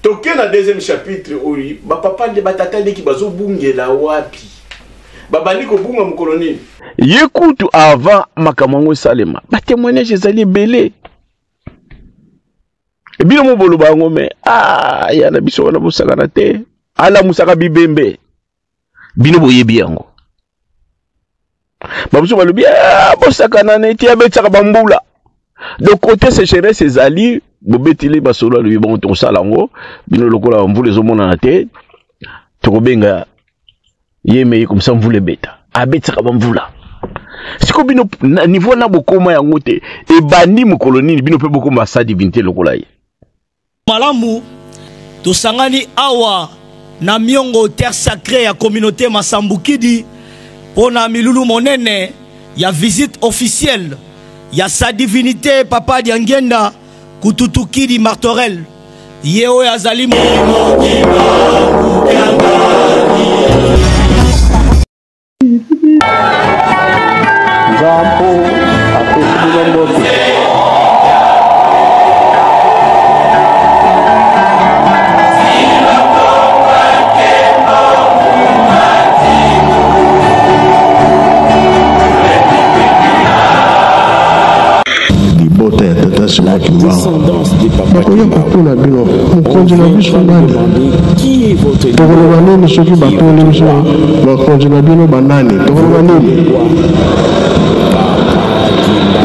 Toké na deuxième chapitre oui, ba papa de batata de ki bazo bungela wapi. Babali ko bunga mukoloni. Yekutu avant makamango salema. Ba témoignage ezali belé. Bino mo bolo bango me ya na biso na bosaka na te. Ala musaka bibembe. Bino boyebi yango. Babuso balobi bosaka na neti abetsaka bambula. Donc côté sécheresse ezali bobetili basolo lui bon to salango bino lokola mvule zomona na te to benga yeme comme ça mvule beta abetsaka bamvula siko bino niveau na bokoma yango te e bandi mukoloni bino pe bokoma sa divinité lokola ye malamu to sangani awa na miongo terre sacrée ya communauté Masambukidi pona milulu monene ya visite officielle ya sa divinité papa Diangenda Kututukidi Martorel Yeo ya Zalimu descendance du papa qui est votre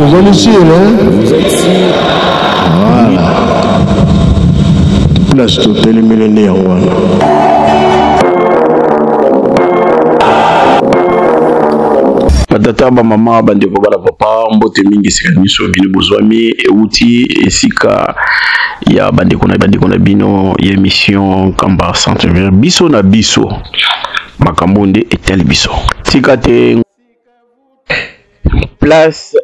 vous êtes ici. Voilà. Place total millénaire. Patata ba mama bandeko bala papa mbote mingi sika miso bino bozwami euti esika ya bandeko na bino ya émission Kamba Centre biso na biso makambo nde etel biso sika te place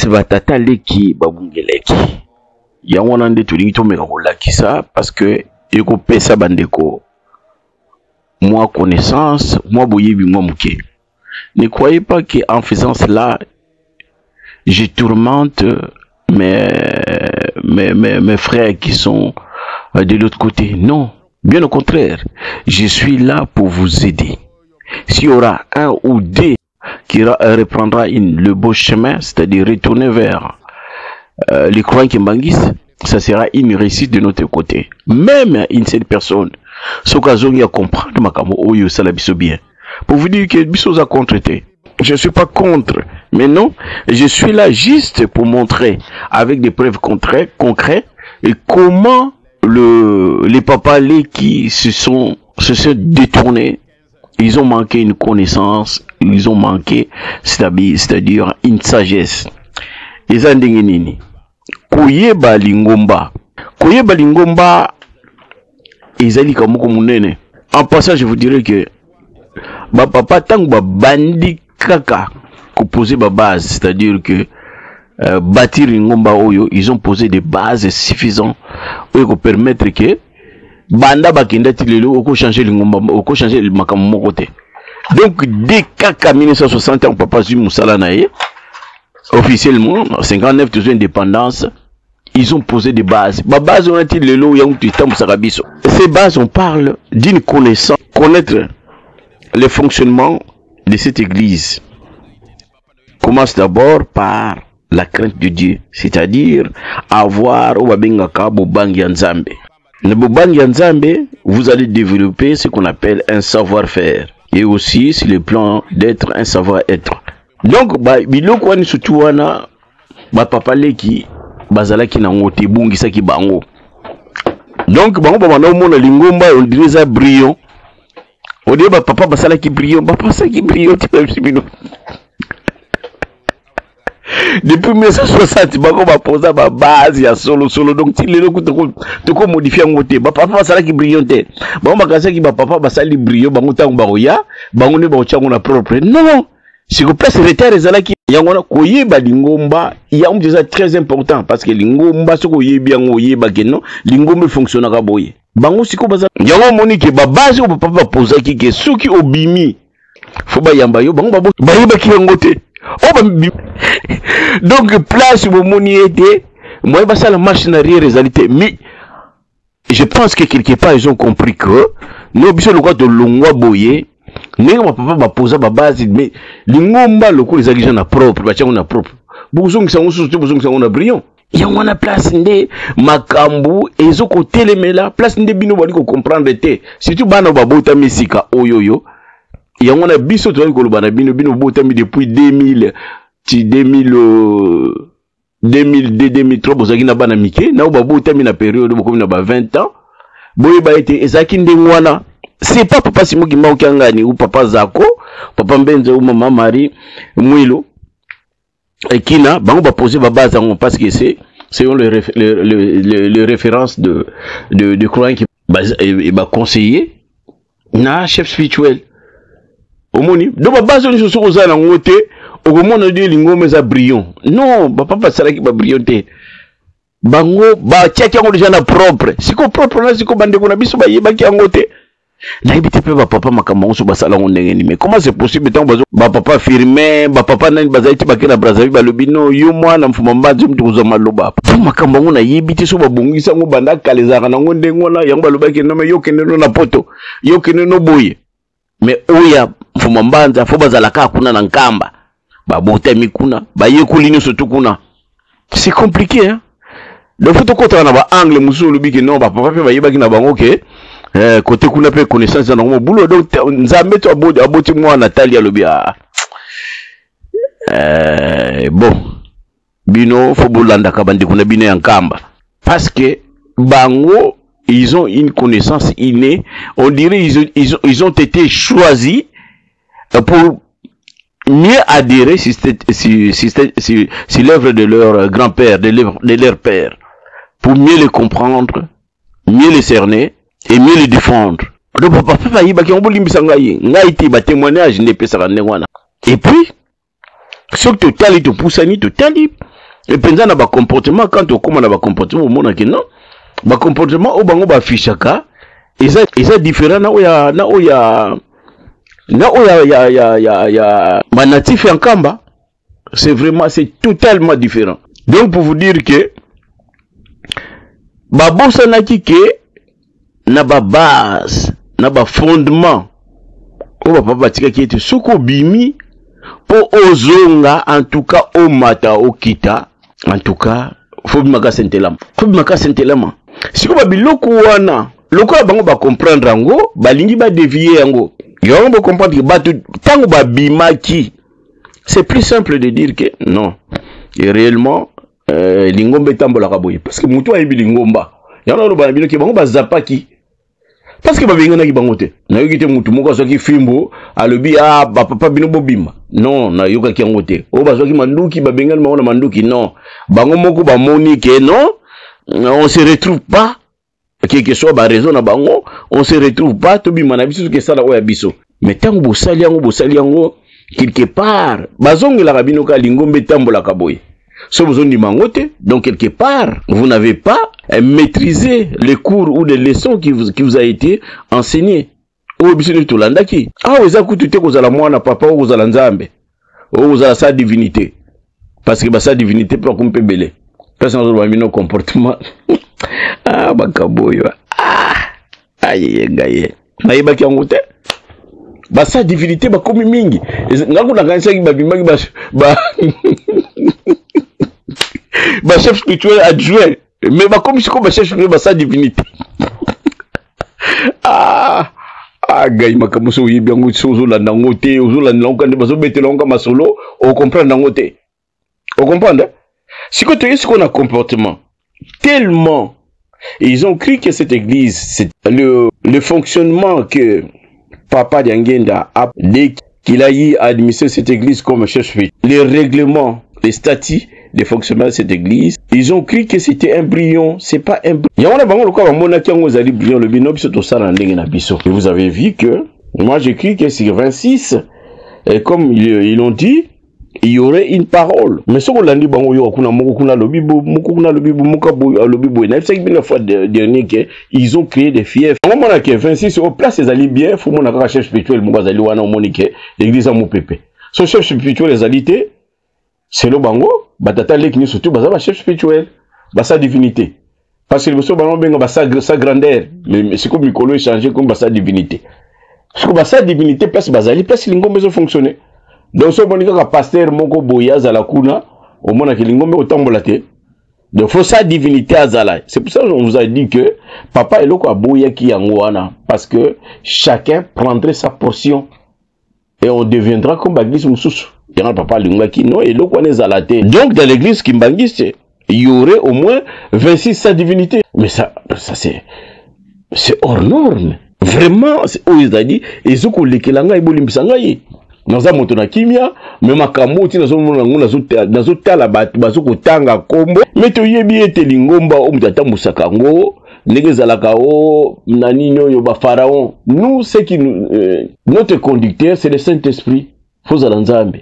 batata leki babungeleki ya wana nde tolingi tomeka kolakisa parce que ekopesa bandeko moi connaissance, moi boyebi, moi mouké. Ne croyez pas qu'en faisant cela, je tourmente mes frères qui sont de l'autre côté. Non, bien au contraire, je suis là pour vous aider. S'il y aura un ou deux qui reprendra le beau chemin, c'est-à-dire retourner vers les croyants qui m'anguissent, ça sera une réussite de notre côté. Même une seule personne. Ce qu'azongi a comprendre makamo oyo sala biso bien. Pour vous dire que biso a contre-été. Je suis pas contre, mais non, je suis là juste pour montrer avec des preuves concrètes et comment les papas qui se sont détournés, ils ont manqué une connaissance, ils ont manqué c'est-à-dire une sagesse. Les andingenini. Koyeba lingomba ezali kamoko munene. En passant, je vous dirais que ba papa tango ba bandi kaka ko poser ba base, c'est-à-dire que bâtir ngomba oyo, ils ont posé des bases suffisantes pour permettre que banda bakenda tilelo oko changer ngomba oko changer makambo moko te. Donc dès kaka 1960 on papa Zuma Musala nae officiellement 59 de indépendance. Ils ont posé des bases. Ces bases, on parle d'une connaissance, connaître le fonctionnement de cette église. Commence d'abord par la crainte de Dieu, c'est-à-dire avoir au Babengaka Bobangi Nzambe. Le Bobangi Nzambe, vous allez développer ce qu'on appelle un savoir-faire et aussi sur le plan d'être un savoir-être. Donc, biloko ni sutuana ba papa leki bazalaki na ngote bungisa ki bango. Donc bango ba na mona lingomba on dirait ça brillant. On dit ba papa basala ki brillant, ba papa ki brillant tibino. Depuis 1960 bango ba posa ba base ya solo donc ti lelo to ko modifier ngote ba papa basala ki brillant te. Bango bakasa ki ba papa basali brillant bango tango ba roya, bango ne ba ochango na propre. Non. Si vous placez les terres ezalaki yangona koyeba lingomba ya déjà très important parce que lingomba soko yebi yango yeba keno lingomba fonctionnera boye bango siko baza yango monike ba base ko papa posa ki ke soki obimi fo ba yamba yo bango ba yeba ki yango te o ba donc place bo moni ete moi bah ça la marche en arrière réalité mais je pense que quelque part ils ont compris que nous biso le quoi de longwa boye n'est ma papa va poser ma base mais lingomba le coup les agents na propre ba tiens na propre bozong ça on surtout bozong ça on a brillant il y a une place ndé makambu ezo ko telemela place ndé bino bali ko comprendre té surtout bana ba bota misika oyoyo il y a une biso to ko bana bino bota mi depuis 2000 ti 2003 bozaki na bana mike na ba bota mi na période boko na ba 20 ans boye ba été ezaki ndé ngwana c'est pas papa Simo Gimba Okangani ou papa Zako papa Mbenze ou maman Marie Mwilo et Kina bango ba poser ba base parce que c'est le référence de croyant qui va conseiller na chef spirituel omoni do ba base ni so za na ngote okomona de lingome za brillant non papa sala ki ba brillanté bango ba tiaki ngo déjà na propre siko propre na siko bande ko na biso ba yeba ki ngote na ibite pe ba papa makambo so basala ngondenge ni mais comment c'est possible tant ba papa firmé ba papa nani bazaiti bakena Brazzaville ba lobino yo mwana mfuma mbanzi mtu kuzoma loba pa makambo ngona yibite so babongisa ngo banda kalezaka na ngondenge ngona yango balobaki no me yo keneno na poto yo keneno boye mais oya mfuma mbanza fo bazalaka kuna na nkamba ba bota mikuna ba yekulini surtout kuna c'est compliqué hein donc faut ko na ba angle musu lobiki no ba papa pe ba yebaki na bango ke côté kuna pe connaissance dans mon boulot donc nzambe to aboti moi Natalia lobia bon bino fo bolanda ka bandi kuna bino yankamba parce que bango ils ont une connaissance innée on dirait ils ont été choisis pour mieux adhérer si l'œuvre de leur grand-père de leur père pour mieux les comprendre mieux les cerner et mieux les défendre. Donc papa va y baki on bolimbisa ngai ti ba témoignage ne pesa wana. Et puis ce que totali to poussani totali et penza na ba comportement quand on comment na ba comportement mona que non ba comportement o bango ba fichaka eza différent na oya manatif en kamba c'est totalement différent. Donc pour vous dire que ba bossa na kike na ba base na ba fondement o ba papa tika ki ete soko bimi po ozonga en tout cas o mata o kita en tout cas faut bimaka sentelama siko ba biloko wana loko bango ba comprendre yango balingi ba dévier yango yo ba comprendre que batu tango ba bimaki c'est plus simple de dire que non et réellement lingombe tambola kaboye parce que mutu ayebi lingomba yana lo ba biloko bango ba zapaki parce que babengana ki bangote na yoki te mutu moko soki fimbo alobi ba papa bino bobima non na yoka ki ngote o ba soki manduki babengana maona manduki non bango moko ba moni ke non on se retrouve pas quelque soit ba raison na bango on se retrouve pas to bima na biso ke sala oya biso mais tango bosali yango quelque part bazongela ka bino ka lingombe tambola kaboye. So besoin du mangote, donc quelque part, vous n'avez pas maîtrisé les cours ou les leçons qui vous a été enseigné. Ou bisoni tolandaki. Ah, vous avez écouté que vous allez moi na papa ou vous allez nzambe. Ou vous allez sa divinité. Parce que sa divinité peut qu'on peut belé. Parce que nous avons un comportement. Ah, bakaboyo. Ah, aïe gaye. Na yebaki ngote. Ba sa divinité ba komi mingi. Ngako na kanisa ki ba bimaki ba ba chef spirituel adjoint mais ba comme si comme chef spirituel ba sa divinité gay makamuso yibi yango sozo la nangote ozola nangokande bazo betela ngo masolo o comprendre nangote o comprendre si que tu es ce qu'on a comportement tellement ils ont cru que cette église c'est le fonctionnement que papa Diangenda a dès qu'il a eu administré cette église comme chef spirituel les règlements les statuts de fonctionnement de cette église, ils ont cru que c'était un brillant, c'est pas un brillant. Et vous avez vu que, moi j'écris que sur 26, et comme ils l'ont dit, il y aurait une parole. Mais ce qu'on a dit, ils ont créé des fiefs. Au moment où 26, au place, ils allaient bien, il faut que mon chef spirituel, l'église à mon pépé. Son chef spirituel, les alités, c'est le bango, batata lek ni surtout bazaba chef spirituel. sa divinité. Parce que le souvent sa grandeur, mais c'est comme Mikolo est changé comme sa divinité. Parce que sa divinité place bazali place lingombe zo fonctionner. Donc so bonika ka pasteur moko boya za la kuna au mona que lingombe otambola te. Donc faut sa divinité azala. C'est pour ça qu'on vous a dit que papa eloko aboya ki yango wana parce que chacun prendrait sa portion et on deviendra comme l'église mususu. Il y a papa lingombe qui non eloko wana ezala te. Donc dans l'église kimbangiste il y aurait au moins 26 sa divinité. Mais ça c'est hors norme. Vraiment, c'est où ils ont dit, et ce qu'on les kelanga et bolimbisanga yi. Dans un moto na kimia, mais ma kamoti na zo tala bat bazo ko tanga kombo. Mais to yebi ete lingomba o mutata musakango, negezalaka o nani no yo ba pharaon. Nous ce qui notre conducteur c'est le Saint-Esprit. Faut alanzambe.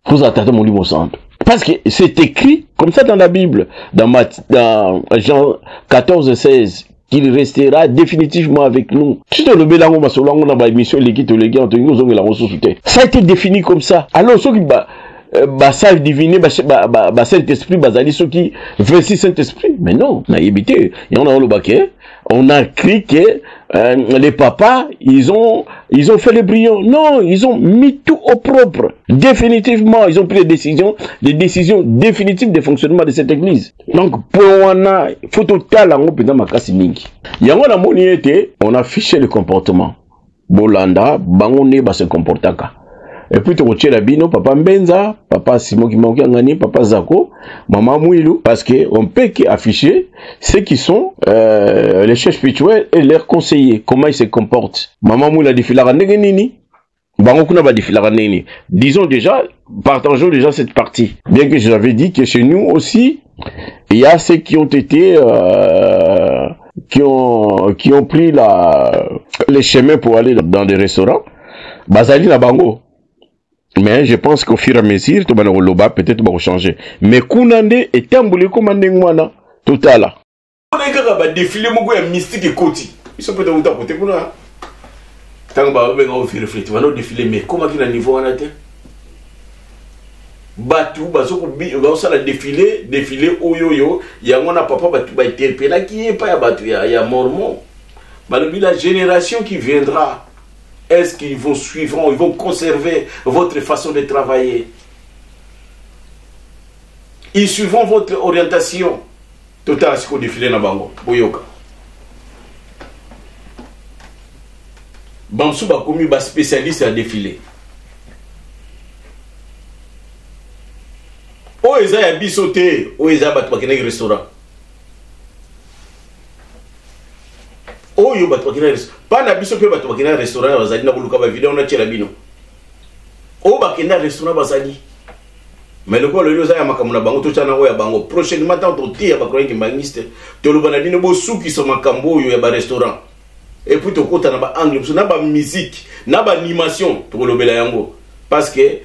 Faut attendre mon livre centre. Parce que c'est écrit comme ça dans la Bible, dans Jean 14:16. Qu'il restera définitivement avec nous. Ça a été défini comme ça. Alors, ceux qui ça diviner, Saint-Esprit, ceux qui 26 Saint-Esprit. Mais non, on a évité. On a écrit que les papas, ils ont fait les brillants. Non, ils ont mis tout au propre. Définitivement, ils ont pris des décisions définitives de fonctionnement de cette église. Donc, pour on faut total en opéra makasi mingi. Yango na moni ete, on a fiché le comportement. Bolanda, bangone ba se comportaka. Et puis tu retiens la bino, papa Mbenza, papa Simon qui ngani, papa Zako, maman Mouilou, parce que on peut afficher ceux qui sont les chefs spirituels et leurs conseillers, comment ils se comportent. Maman Mouilou a défilé à nini, Bangokuna va défiler à nini. Disons déjà, partageons déjà cette partie. Bien que je l'avais dit que chez nous aussi, il y a ceux qui ont été qui ont pris les chemins pour aller dans des restaurants. Bazali na bango. Mais je pense qu'au fur et à mesure, tout peut-être va changer. Mais Kunande est tamboulé comme un ndengwana total. On a un défilé mystique et côté. Ils sont peut-être au côté kuna. Tant que va réfléchir, on va défiler mais comment qu'il a niveau en atteint? Batu bazoko ba défilé oyoyo ya ngona papa batu ba interpella qui est pas batu ya mormon. La génération qui viendra, est-ce qu'ils vont suivre, ils vont conserver votre façon de travailler? Ils suivront votre orientation. Total ce qu'on défilé na bango boyoka. Bamsou ba komi ba spécialiste à défiler. O eza ya bisoté, o eza ba twakena restaurant. O yo ba twakena restaurant. Pas na biso pe ba twakena restaurant bazali na buluka ba vidéo na tshela bino. O ba kena restaurant bazali. Mais le quoi le yoza ya makamuna bango to tshana o ya bango prochainement tant to tia ba kroyeki mangiste. To lo bana bino bo suki so makambo yo ya ba restaurant. Et puis to kota na ba angle, na ba musique, na ba animation to lobela yango parce que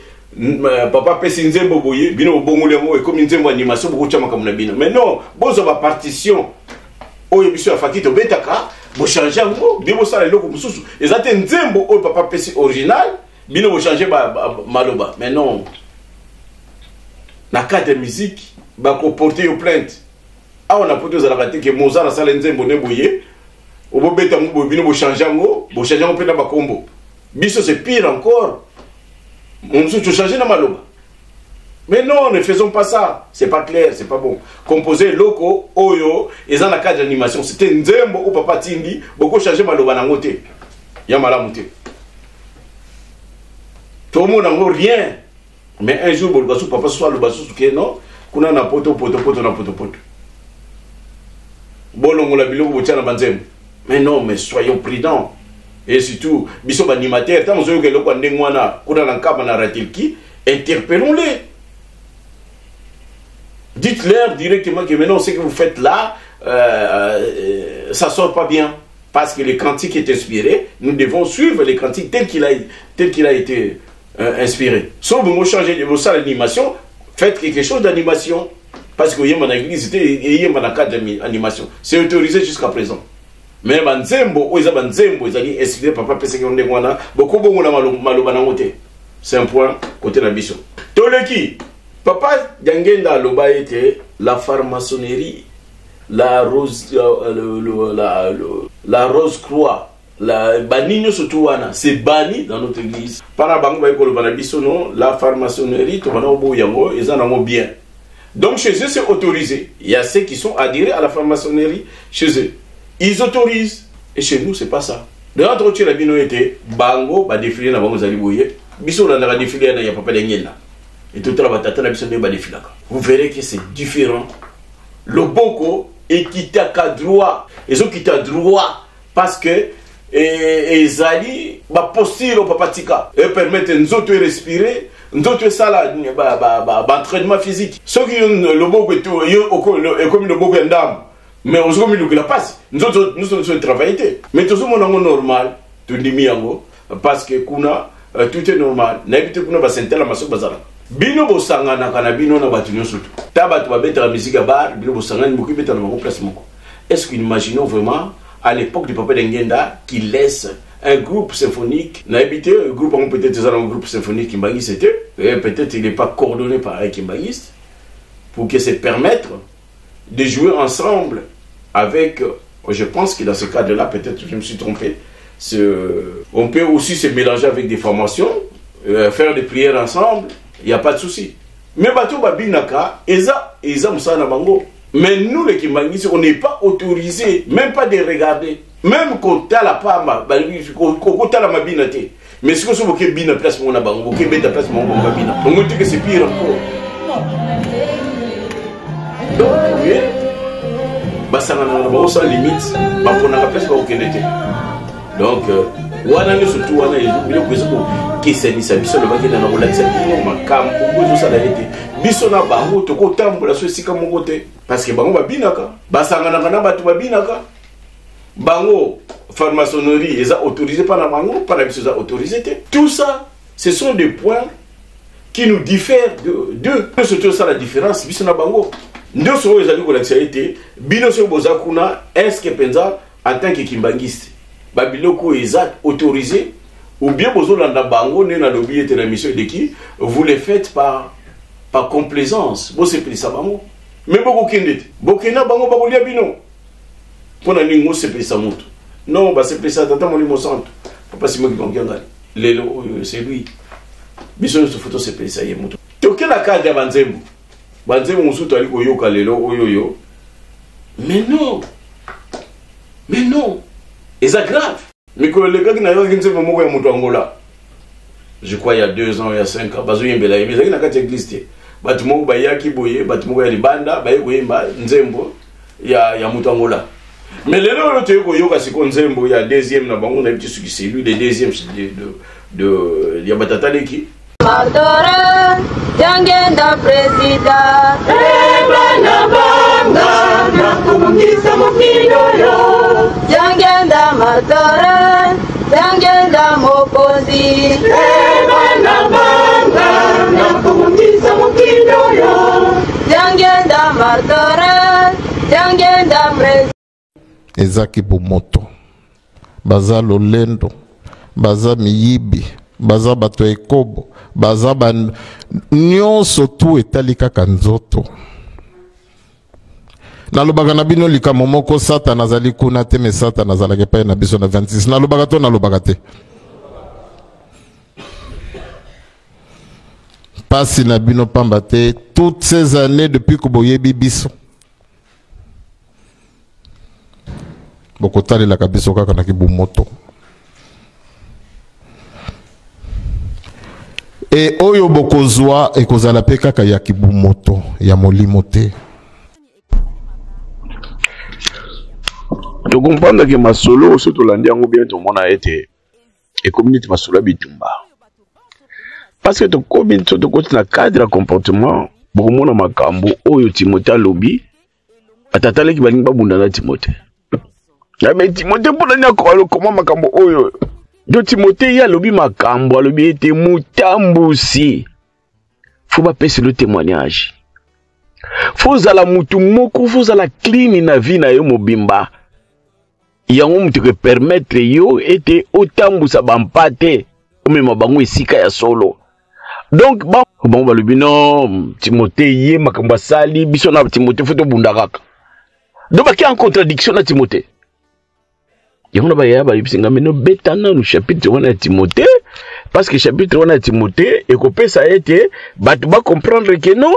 papa pesi nzembo boye bino bongole yango et comme nzembo animation beaucoup chama comme na bino. Mais non, bozo ba partition oyo biso ya fakito betaka bo changer yango bino sala loko mususu ezate nzembo oyo papa pesi original bino bo changer ba maloba. Mais non, na cadre de musique ba ko porter au plainte. Ah on a porté aux alakate que Mozart sala nzembo ne boye au beta ngo bino bo changer ngo pe na ba kombo. Biso c'est pire encore. On nous changer na maloba. Mais non, ne faisons pas ça. C'est pas clair, c'est pas bon. Composer loco, oyo, et dans la cadre d'animation, c'était nzembo ou papa tindi, beaucoup changer maloba na ngote. Ya malamu te. Tout le monde n'a rien. Mais un jour, le basou papa soit le basou que non, kuna na poto na poto. Bolongo la biloko botia na banzembo. Mais non, mais soyons prudents. Et surtout, biso animateur, tant que le quoi ndengwana, kuna na nkaba na ratilki, interpellons-les. Dites-leur directement que maintenant ce que vous faites là, ça sort pas bien. Parce que le cantique est inspiré, nous devons suivre les cantiques tel qu'il a été inspiré. Sauf que vous changez de vos salles d'animation, faites quelque chose d'animation. Parce que vous avez dans l'église, il y a un cadre d'animation. C'est autorisé jusqu'à présent. Mais banzembo, ils ont inspiré papa pese que ndengwana, beaucoup bon na maloba na ngote. C'est un point côté na biso. Toleki Papa Djangenda Loba était la franc-maçonnerie, la rose croix, la banino surtout c'est banni dans notre église. Par bango ba ekolo banabiso non, la franc-maçonnerie to bana obo yango ezana bien. Donc chez eux c'est autorisé. Il y a ceux qui sont adhérés à la franc-maçonnerie chez eux. Ils autorisent. Et chez nous c'est pas ça. De l'autre côté la bino était bango ba défiler na bango zali boye. Biso na na défiler na ya papa Djangenda. Et tout le monde, vous verrez que c'est différent. Le boko est quitté à droit. Ils ont quitté à droit parce que ils allaient poster au papatika et permettre nous autres de respirer, nous autres ça entraînement physique. Ceux qui ont le boko est comme le boko d'âme, mais on se comme il la passe. Nous sommes travaillés. Mais tout le monde est normal, tout le monde parce que tout est normal. N'habite kuna basentela maso bazala. Bino bosangana kana bino na batu nyonso tu. Tabatu babeta la musique à bar, bino bosangana beaucoup beta na bango place moko. Est-ce que nous imaginons vraiment à l'époque du Papa Djangenda qui laisse un groupe symphonique, n'a habité un groupe peut-être un groupe symphonique Kimbangiste c'était, peut-être il n'est pas coordonné par un Kimbangiste pour que se permettre de jouer ensemble avec, je pense que dans ce cadre-là peut-être je me suis trompé. On peut aussi se mélanger avec des formations, faire des prières ensemble. Il n'y a pas de souci. Mais Batou Babinaka, Eza Moussana Bango. Mais nous, les Kimbangis, on n'est pas autorisé, même pas de regarder. Même quand tu as la pama, quand tu as la mabinate. Mais si vous avez bien place pour Bango, vous avez bien place pour Mabina. On dit que c'est pire encore. Donc, vous voyez, sans limite, on a la place pour aucun été. Donc, wana ne surtout wana ezobile kwezo kisenisa biso le bakenda na relaxa bino makambo bozo sala ete biso na bango to ko tambola so sika moko te parce que bango babinaka basangana na batu babinaka bango franc-maçonnerie eza autorisé par la bango par la biso eza autorisé te. Tout ça ce sont des points qui nous diffèrent de surtout ça la différence biso na bango ndio so ezali ko relaxa ete bino so boza kuna est-ce que penza en tant que kimbangiste Babiloko est autorisé ou bien Bozolanda Bango n'est na lobby et la mission de qui vous les faites par complaisance. Bon c'est plus ça bango. Mais beaucoup kendet. Bokena bango bakolia bino. Pona ningo c'est plus ça moto. Non bah c'est plus ça tata mon limo centre. Papa Simon qui gonga lelo c'est lui. Biso ce photo c'est plus ça yé moto. Tokela cadre banzembo. Banzembo musuto ali koyoka lelo oyoyo. Mais non. Mais non. Et c'est grave. Mais que les gars qui n'avaient pas de Angola, je crois il y a 2 ans, il y a 5 ans, ils ont mais ils n'ont pas existé. Ils ont été boyé, ils ont été banda, Nzembo, il y a Angola. Mais les gens qui ont été Nzembo, il y a deuxième, on a dit que c'est lui, le deuxième de Yabatata Leki. Martora, Djangenda président, Djangenda Martora, Djangenda mokozi, Djangenda Martora, Djangenda président. Ezaki Bumoto, Baza Lolendo, Baza Miyibi, Baza bato ekobo, Baza ban nyonso tu etali kaka nzoto. Nalobaka na bino likambo moko Satan azali kuna te me Satan azalaki pa na biso na 26. Nalobaka to nalobaka te. Pasi na bino pamba te toutes ces années depuis que boyebi biso. Bokotali la kabiso kaka na Kibumoto. Et oyo bokozwa ekozala pe kaka ya Kibumoto ya molimo te. Tu comprends que masolo surtout l'andiango bien tout le monde a été et communauté masolo bitumba. Parce que tu combines sur ton côté la cadre comportement pour mon makambo oyo Timothée lobby atatale ki balinga bunda na Timothée. Ya mais Timothée pour la nyako comment makambo oyo do Timothée ya lobby makambo lobby était mutambusi. Faut pas passer le témoignage. Faut la mutu moko faut la clean na vie na yo mobimba. Yango mutu ke permettre yo ete otambusa bampate omema bango esika ya solo. Donc Bon balobi non Timothée ye makambo sali biso na Timothée foto bundakaka. Donc il y a une contradiction na Timothée. Il y a un betana no chapitre 1 de Timothée parce que chapitre 1 de Timothée et que ça a été ba comprendre que non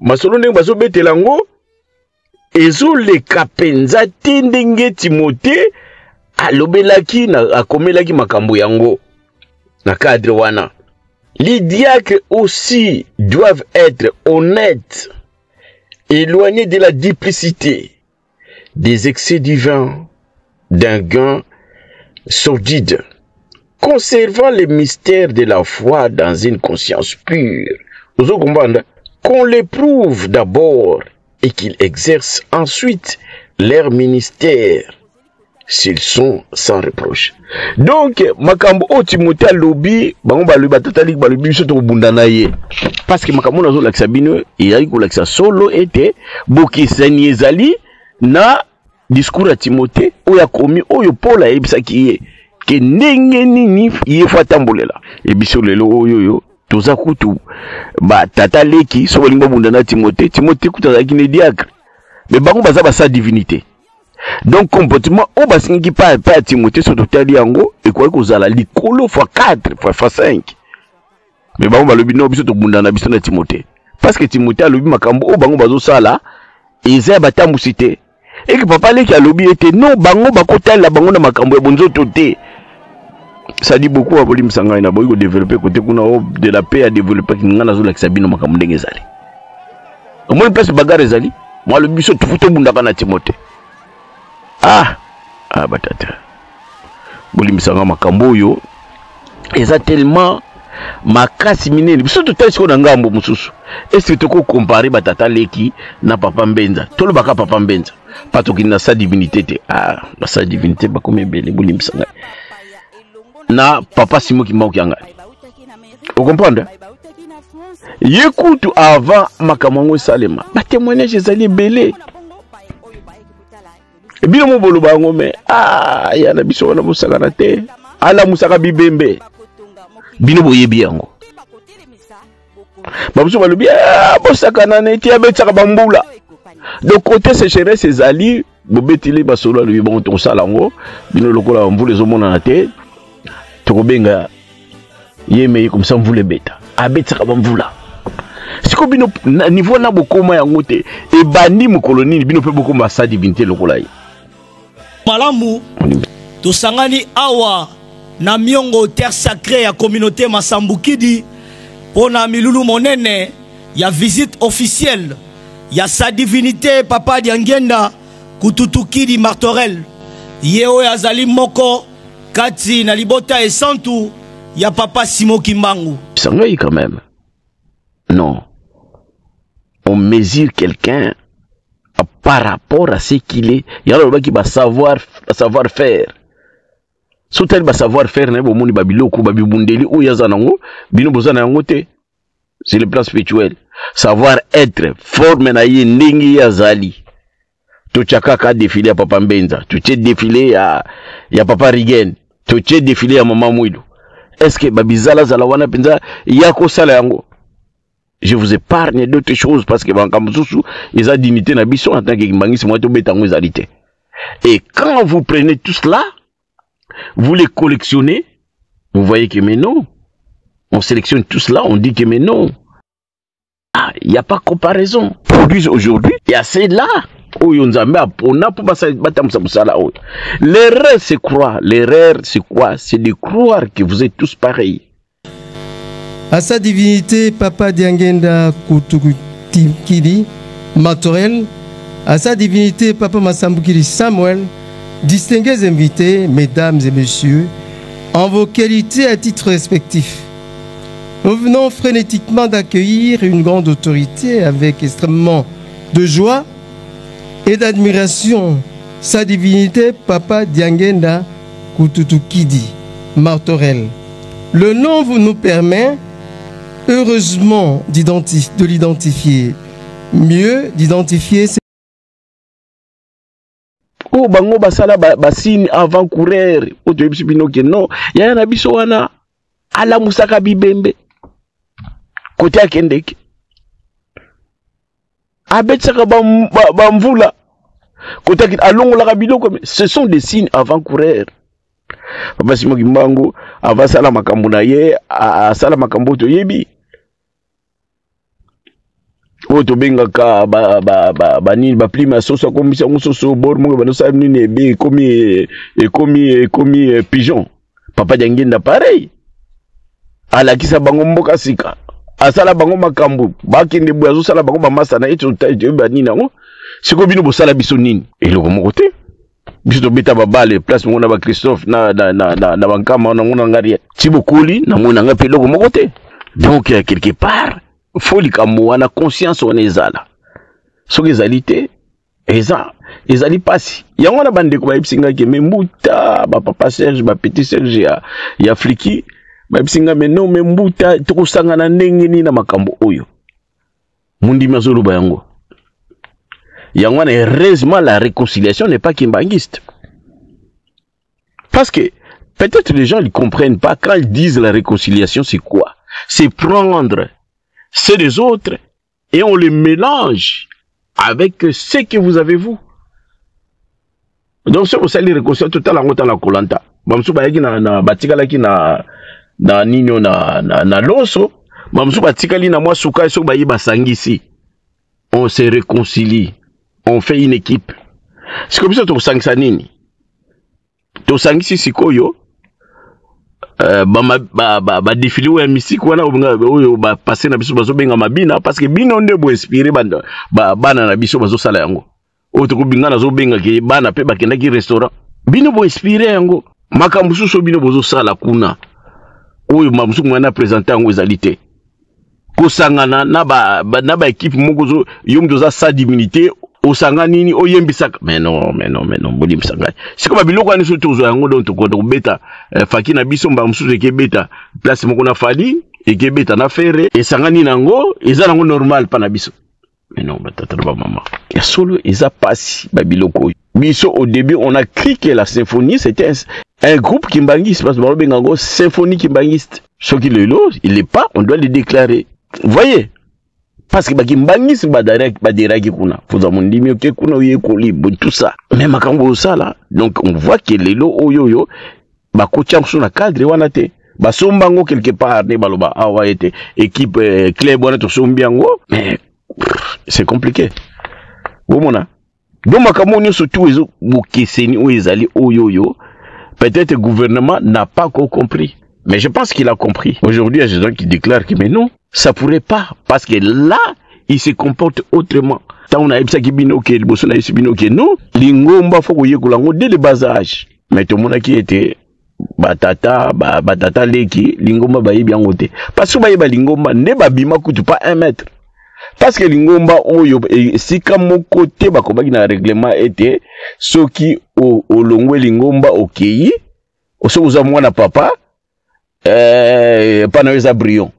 masolo ndenge bazo betelango ezo le kapenza tindenge Timothée alobelaki na akomelaki makambo yango na cadre wana. Les diacres aussi doivent être honnêtes, éloignés de la duplicité, des excès divins, d'un gain sordide, conservant les mystères de la foi dans une conscience pure. Vous comprenez? Qu'on les prouve d'abord et qu'ils exercent ensuite leur ministère s'ils sont sans reproche. Donc, makambo o Timothée lobi, bango balobi batali balobi biso to bundana ye. Parce que makambo nazo lakisa bino, yali ko lakisa solo ete bokisani ezali na discours à Timothée oya komi oyo Paul a ebisaki ye ke ndenge nini ye fatambolela. E biso lelo oyo toza kutu ba tata leki so bolingo bundana Timothée kuta ki ne diacre. Mais bango baza ba sa divinité. Donc comportement au basin qui pas Timothée sur total yango et quoi que zala likolo x4 x5 mais bango balobi no biso to bundana biso na Timothée parce que Timothée alobi makambo o bango bazo sala eza batambusité et que papa leki alobi était non bango bakotala bango na makambo ya bonzo toté ça dit beaucoup à volume sanga na boyo développer côté kuna de la paix à développer ki ngana zo la sabino makambo ndenge zali au moins place bagarre zali moi le biso tufuto bundaka na Timothée. Batata. Bolimisanga makambo yo. Eza tellement makasi minene. Biso total siko na ngambo mususu. Est-ce que toko comparer batata leki na papa Mbenza? Tolo baka papa Mbenza. Pato ki na sa divinité te. Na sa divinité ba comme belle bolimisanga. Na papa Simo ki mauki anga. Vous comprenez? Yekutu avant makamango salema. Ba témoignage ezali belé. Bino mo bolo bango me ya na biso na musaka te ala musaka bibembe bino boyebi yango babuso balobi bosaka na neti abetsaka bambula de côté sécheresse ezali bobetili basolo lobi bon to sala ngo bino lokola mvule zomona na te to kobenga yeme comme ça mvule beta abetsaka bambula siko bino niveau na bokoma yango te e bandi mukoloni bino pe bokoma sa divinité lokola yi malamu tosangani awa na miongo terre sacrée ya communauté Masambukidi pona milulu monene ya visite officielle ya sa divinité papa Diangenda Kututukidi Martorel yeo ya zali moko kati na libota et santu ya papa Simo Kimbangu. Sangai quand même. Non. On mesure quelqu'un par rapport à ce qu'il est. Il y a qui va savoir faire. Sotel va savoir faire na bomoni babiloko babibundeli o yazanango bino bozana yango te. C'est le plan spirituel. Savoir être forme na ye ndingi yazali. Tu chakaka défilé à papa Mbenza, tu t'es défilé à papa Rigen, tu t'es défilé à maman Mouilou. Est-ce que babizala zalawana penza yako sala yango? Je vous épargne d'autres choses parce que bankamsusu ils ont dignité na biso en tant que mbangisi moi to betango ezalité. Et quand vous prenez tout cela, vous les collectionnez, vous voyez que mais non. On sélectionne tout cela, on dit que mais non. Il n'y a pas comparaison. Produisent aujourd'hui, il y a celle-là. L'erreur c'est quoi? L'erreur c'est quoi? C'est de croire que vous êtes tous pareils. À sa divinité, Papa Diangenda Kututukidi Martorel, à sa divinité, Papa Masambukidi Samuel, distingués invités, mesdames et messieurs, en vos qualités à titre respectif, nous venons frénétiquement d'accueillir une grande autorité avec extrêmement de joie et d'admiration, sa divinité, Papa Diangenda Kututukidi Martorel. Le nom vous nous permet heureusement de l'identifier, mieux d'identifier ses... Oh, bango basala basine avant courir. Oh, tu es non, ya na biso wana ala musaka bibembe. côté akendeki abetsaka bamvula côté alongolaka biloko. Ce sont des signes avant-coureurs. Papa Simon Kimbangu avasala makambo na ye asala makambo toyebi o to bengaka nini ba plima soso komisa soso bor mo ba sa nini be komi pigeon. Papa Diangenda pareil alakisa bango mboka sika asala bango makambo bakende bo azosala bango bamasa na eto ba nini nango siko bino bosala biso nini eloko moko te biso to beta babale place mo na ba Christophe na bankama na ngona ngari tibokoli na mona nga peloko moko te. Donc quelque part faut likambo na conscience on ezala soki ezali te ezali pasi yango na bande ko bayipsinga ke membuta ba papa Serge ba petit Serge ya Afriki bayipsinga meno membuta tokusanga na ndenge ni na makambo oyo mundi mazolo bayango yango na heureusement la réconciliation n'est pas kimbangiste parce que peut-être les gens ne comprennent pas quand ils disent la réconciliation c'est quoi. C'est prendre ceux des autres et on les mélange avec ce que vous avez vous. Donc c'est pour ça les réconciliations tout à l'heure dans la Kolanta. Bamsu bayaki na batikalaki na nino na loso. Bamsu batikali na mwa suka so bayi basangisi. On se réconcilie. On fait une équipe. C'est comme ça to sangisa nini. To sangisi sikoyo ba défilé ou mystique wana oyo ba passer na biso bazo benga mabina parce que bino nde bo inspirer bana na biso bazo sala yango o to ko binga na zo benga ke bana pe bakenda ki restaurant bino bo inspirer yango makambo suso bino bozo sala kuna oyo mamusu mwana présenter yango ezalité ko sangana na ba équipe moko zo yom doza sa divinité osanga nini oyembisaka mais non boli msanga c'est comme biloko ani soto zo yango donc to beta faki na biso mba msusu eke beta place moko na fali eke beta na fere esanga nini nango eza nango normal pa na biso mais non batata ba mama ya solo eza pasi ba biloko biso au début on a cru que la symphonie c'était un groupe kimbangiste parce que ba bengango symphonie kimbangiste ce qui lelo il est pas on doit le déclarer vous voyez. Parce que bakimbangisi badiraki kuna fuza mundimi oke kuna oye kolibo tout ça même makambo ça là donc on voit que lelo oyoyo bakocha mso na cadre wana te basombango quelque part ne baloba awa ete équipe club wana to sombiango mais c'est compliqué bomona donc makambo ni surtout ezo bokeseni oyezali oyoyo peut-être le gouvernement n'a pas encore compris mais je pense qu'il a compris. Aujourd'hui, il y a des gens qui déclarent que mais non, ça pourrait pas. Parce que là, il se comporte autrement. Tant on a eu ça qui bino que le boson a eu bino que non, l'ingomba faut que kulango dès le bas âge. Mais tout le monde qui était batata leki, l'ingomba bayi bien côté. Parce que bayi lingomba ne babima coûte pas 1 mètre. Parce que l'ingomba oyo si comme mon côté ba komaki na règlement était ceux qui au longwe l'ingomba okeyi, au so uza mwana papa panaweza brillant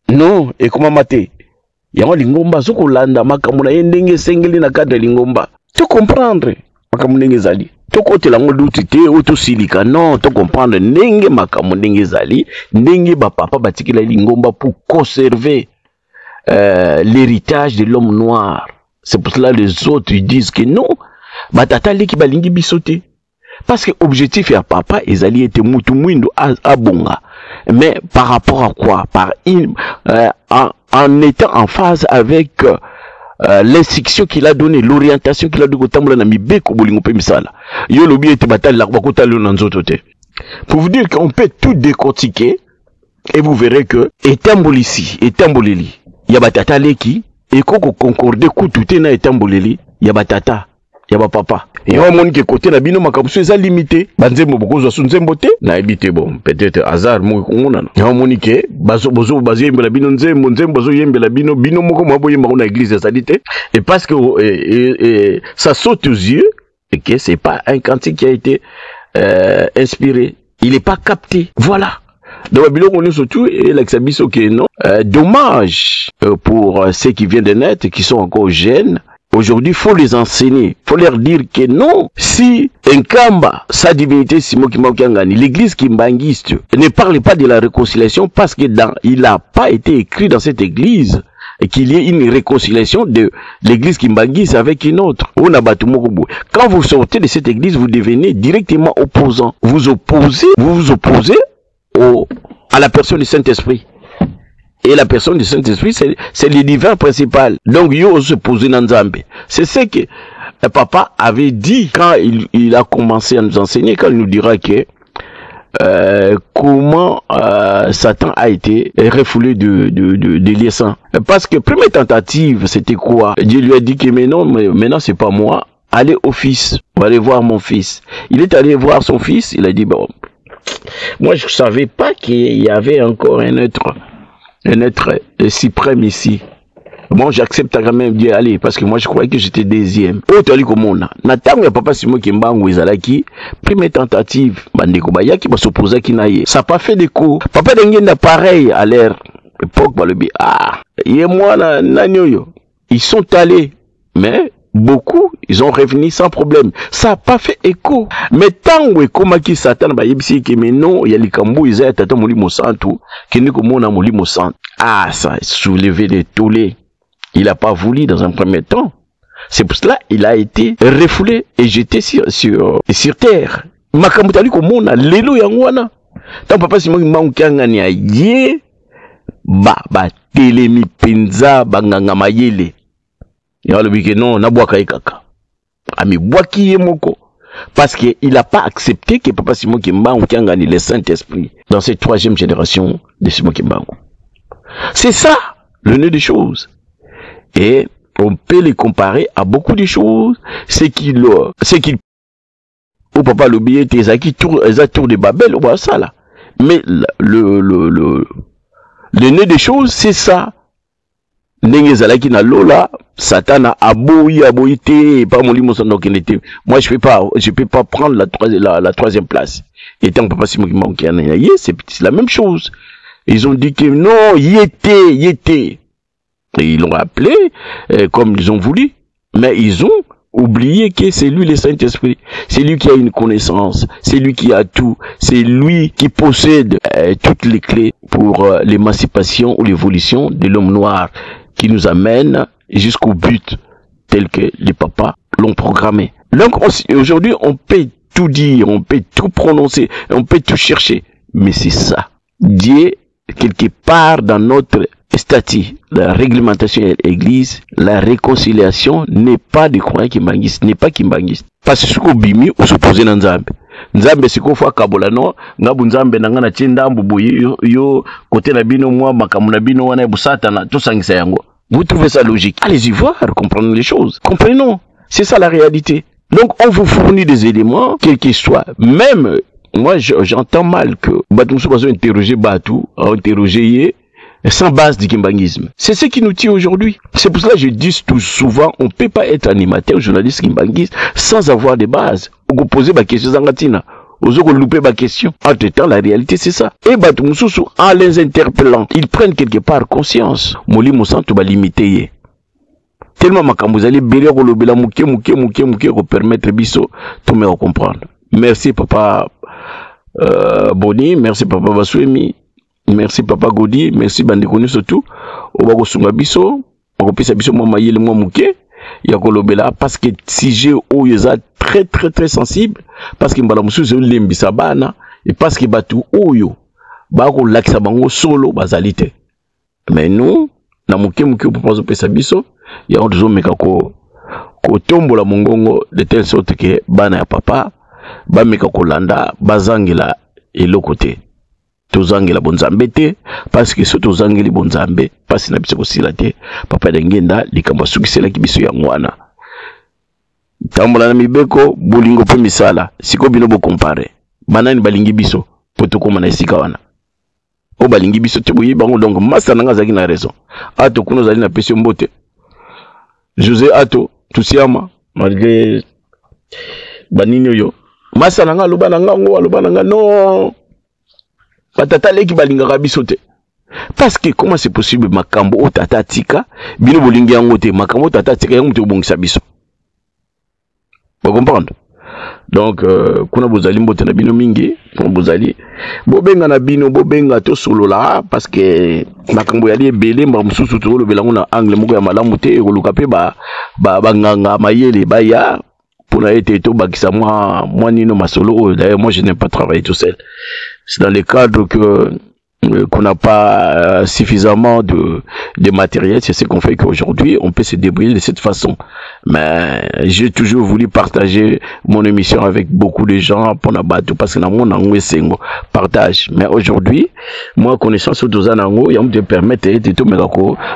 non et comment mater yango lingomba soko landa makambo na ndenge sengeli na cadre lingomba to comprendre makambo ndenge zali to kotela ngo luti te auto silika non to comprendre ndenge makambo ndenge zali ndenge ba papa batikela lingomba pour conserver l'héritage de l'homme noir. C'est pour cela les autres ils disent que non batata leki balingi bisote parce que objectif ya papa ezali était mutu mwindo abonga. Mais par rapport à quoi? En étant en phase avec l'instruction qu'il a donnée, l'orientation qu'il a donnée pour vous dire qu'on peut tout décortiquer et vous verrez que Etambolisi, Etambolili, Yabatata Leki, et qu'on concorde tout na Etambolili, Yabatata. Yaba papa et on montre que côté na bino makabuso eza limité banzembo bokozo sunzembo te na ebité bon peut-être hasard mo ngona na on montre que bozo yembela bino nzembo bozo yembela bino moko mabo yemba na église eza limité et parce que ça saute aux yeux et que c'est pas un cantique qui a été inspiré, il est pas capté, voilà. Donc biloko on est surtout et l'exabiso que non dommage pour ceux qui viennent de naître qui sont encore jeunes. Aujourd'hui, il faut les enseigner. Il faut leur dire que non, si Nkamba, sa divinité Simon Kimbangu, l'église kimbangiste ne parle pas de la réconciliation parce que il n'a pas été écrit dans cette église qu'il y ait une réconciliation de l'église kimbangiste avec une autre. Quand vous sortez de cette église, vous devenez directement opposant. Vous vous opposez à la personne du Saint-Esprit. Et la personne du Saint-Esprit, c'est le divin principal. Donc, yo se poser dans Nzambe. C'est ce que papa avait dit quand il a commencé à nous enseigner, quand il nous dira que comment Satan a été refoulé de l'Iesant. Parce que première tentative, c'était quoi? Dieu lui a dit que mais non, maintenant c'est pas moi. Allez au fils, on va aller voir mon fils. Il est allé voir son fils, il a dit bon, moi je savais pas qu'il y avait encore un être suprême ici. Bon, j'accepte quand même de dire allez, parce que moi je croyais que j'étais deuxième. Autre ali komona. Natango ya papa Simon Kimbangu ezalaki, première tentative, bandeko bayaki basoposa ki na ye. Ça pas fait de coup. Papa Dengenda pareil à l'ère époque balobi. Ah, et moi na nanyoyo. Ils sont allés, mais beaucoup, ils ont revenu sans problème. Ça n'a pas fait écho. Mais tant que komaki Satan ba yebisi ke mais non, il y a likambo isa tata molimo santu, kende ko mona molimo santu. Ah, ça a soulevé des tollés. Il n'a pas voulu dans un premier temps. C'est pour cela qu'il a été refoulé et jeté sur terre. Makamutali komona lelo yangwana. Tant papa Simon Kimbangu kangani aye ba telemi penza banganga mayele. Ya lobi ke non na bwaka ekaka. Ami bwaki yemoko parce que il n'a pas accepté que papa Simon Kimbangu kangani le Saint-Esprit dans cette troisième génération de Simon Kimbangu. C'est ça le nœud des choses. Et on peut les comparer à beaucoup de choses. C'est qu'il au papa l'oublié Tezaki tour de Babel ou ça là. Mais le nœud des choses c'est ça. Nengezalaki na lola Satan a aboyité pas mon limo donc moi je peux pas prendre la troisième place. Et tant que papa Simon Kimbangu c'est la même chose. Ils ont dit que non, y était. Et ils l'ont appelé comme ils ont voulu, mais ils ont oublié que c'est lui le Saint-Esprit, c'est lui qui a une connaissance, c'est lui qui a tout, c'est lui qui possède toutes les clés pour l'émancipation ou l'évolution de l'homme noir qui nous amène jusqu'au but tel que les papas l'ont programmé. Donc aujourd'hui on peut tout dire, on peut tout prononcer, on peut tout chercher, mais c'est ça. Dieu, quelque part dans notre statut, la réglementation de l'église, la réconciliation n'est pas de croyants kimbangiste, n'est pas kimbangiste. Parce que ce qu'on bimi, on s'oppose dans Nzambe. Nzambe c'est qu'on fait kabola non, ngabu Nzambe nangana tchenda mbubu yo côté na bino moi makamuna bino wana busata na tout sangisa yango. Vous trouvez ça logique? Allez-y voir, comprendre les choses. Comprenons, c'est ça la réalité. Donc on vous fournit des éléments, quel qu'ils soient, même moi j'entends mal que Batumso va interroger Batou, interroger sans base du kimbangisme. C'est ce qui nous tient aujourd'hui. C'est pour cela que je dis tout souvent, on ne peut pas être animateur, journaliste kimbangiste sans avoir des bases. Vous posez ma question Zangatina, vous loupez ma question. Entre-temps, la réalité c'est ça. Et Batumso, en les interpellant, ils prennent quelque part conscience. Moli Moussantou va limiter. Tellement vous allez bérir au lobela mouké pour permettre biso tout me comprendre. Merci papa Boni, merci papa Basouemi. Merci papa Godi, merci bandekoni surtout. Oba kosunga biso, okopesa biso mwa mayele mwa muke ya kolobela parce que sujet oyo eza très très très sensible parce que mbala mususu lembisa bana et parce que batu oyo ba ko lakisa bango solo bazali te. Mais nous na muke opopasa pesa biso ya ozo meka ko tombola mongongo de telle sorte que bana ya papa ba meka kolanda bazangela eloko te. Tozangela bonzambe te parce que so tozangeli bonzambe parce na biso kosila te papa Dengenda likambo sukisela ki biso ya ngwana tambola na mibeko bolingo pe misala siko bino bo comparer banani balingi biso poto koma na esika wana o balingi biso te boyi bango donc masa nanga zaki na raison ato kuno zali na pesio mbote José ato tusiama malgré banini yo masa nanga loba nanga non Tata leki balinga biso te. Parce que comment c'est possible makambo o tata tika bino bolingi yango te makambo tata tika yango te bongisa biso. Vous comprenez? Donc kuna bozali mbote na bino mingi kuna bozali bobenga na bino bobenga to solo la parce que makambo yali ebele mba mususu to lobela ngona angle moko ya malamu te ekoluka pe ba nganga mayele baya pour la été to bakisa moi nino masolo. D'ailleurs moi je n'aime pas travailler tout seul. C'est dans le cadre que qu'on n'a pas suffisamment de matériel, c'est ce qu'on fait qu'aujourd'hui on peut se débrouiller de cette façon. Mais j'ai toujours voulu partager mon émission avec beaucoup de gens pour la battre parce que dans mon angle c'est partage. Mais aujourd'hui, moi connaissance aux anango, il me permettre de tout me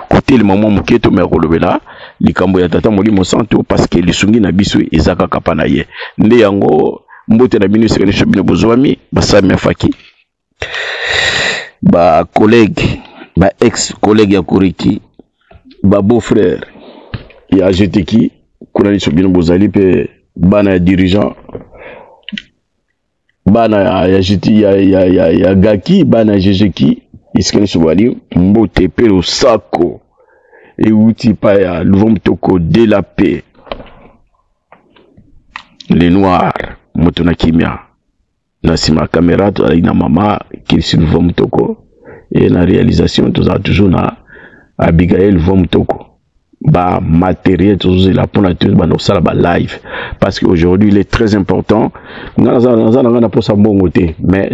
côté le moment où tout me relever là, les camboya tata moli mo santo parce que les sungi na biso ezaka kapanaye. Nde yango mbote na bino sekene shobino bozwami basami afaki. Ba collègue, ba ex-collègue ya Koriki, ba beau-frère ya GTK, kuna ni sobino bozali pe bana ya dirigeant, bana ya GT ya Gaki, bana ya GGK, iskeni sobali mbote pe lo sako e uti pa ya Luvomtoko de la paix, les noirs, motona kimia. Nasima caméra na mama qui sur Luvomtoko et la réalisation toujours na Abigail Luvomtoko ba matériel toujours la pour la ba live parce qu'aujourd'hui il est très important mais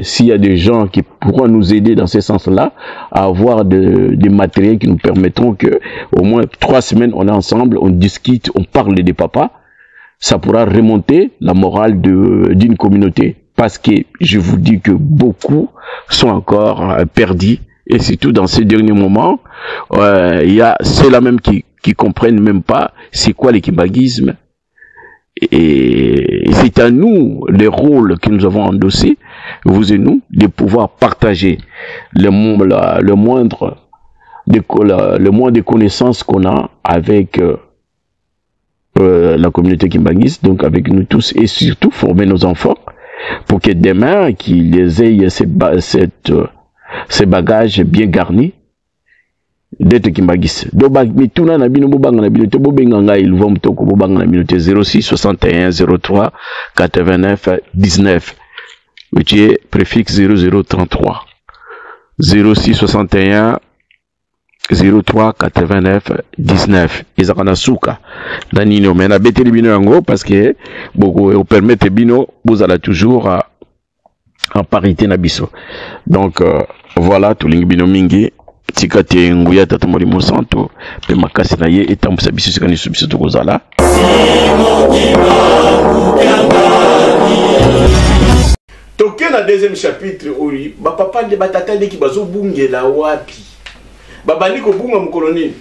s'il y a des gens qui pourront nous aider dans ce sens-là à avoir des matériels qui nous permettront que au moins 3 semaines on est ensemble, on discute, on parle des papas, ça pourra remonter la morale d'une communauté. Parce que je vous dis que beaucoup sont encore perdus. Et surtout dans ces derniers moments, il y a ceux-là même qui comprennent même pas c'est quoi l'équibaguisme. Et c'est à nous, les rôles que nous avons endossés, vous et nous, de pouvoir partager le moindre de connaissances qu'on a avec la communauté kimbanguiste, donc avec nous tous, et surtout former nos enfants pour que demain qu'ils aient ces bagages bien garnis d'être kimbagis. Donc mituna na bino bobanga na bino to bobenga ngai Luvomtoko bobanga na bino 06 61 03 89 19 which est préfixe 0033 06 61 03 89 19 izakana suka dani no mena beteli bino yango parce que beaucoup au permettre bino vous allez toujours en parité na biso. Donc voilà tout ling bino mingi tikate nguya tata moli mosanto pe makasi na ye etambusa biso sikani subiso to kozala toke na deuxième chapitre oli ba papa de batata de ki bazo bungela wapi babandi ko bunga mkoloni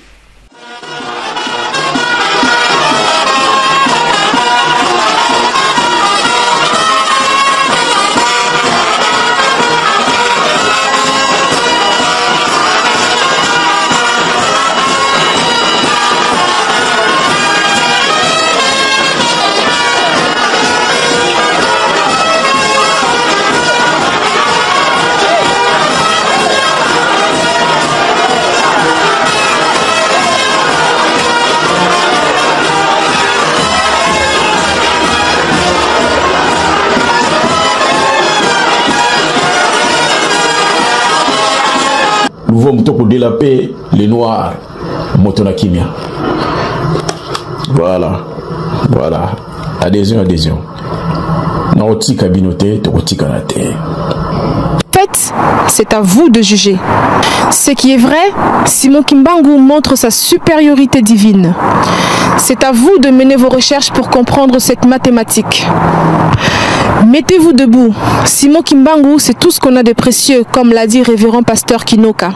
Luvomtoko de la paix, les noirs, Motona Kimia. Voilà. Adhésion. Naoti kabinote, tokoti kanate. Faites, c'est à vous de juger. Ce qui est vrai, Simon Kimbangu montre sa supériorité divine. C'est à vous de mener vos recherches pour comprendre cette mathématique. Mettez-vous debout. Simon Kimbangu, c'est tout ce qu'on a de précieux, comme l'a dit révérend pasteur Kinoka.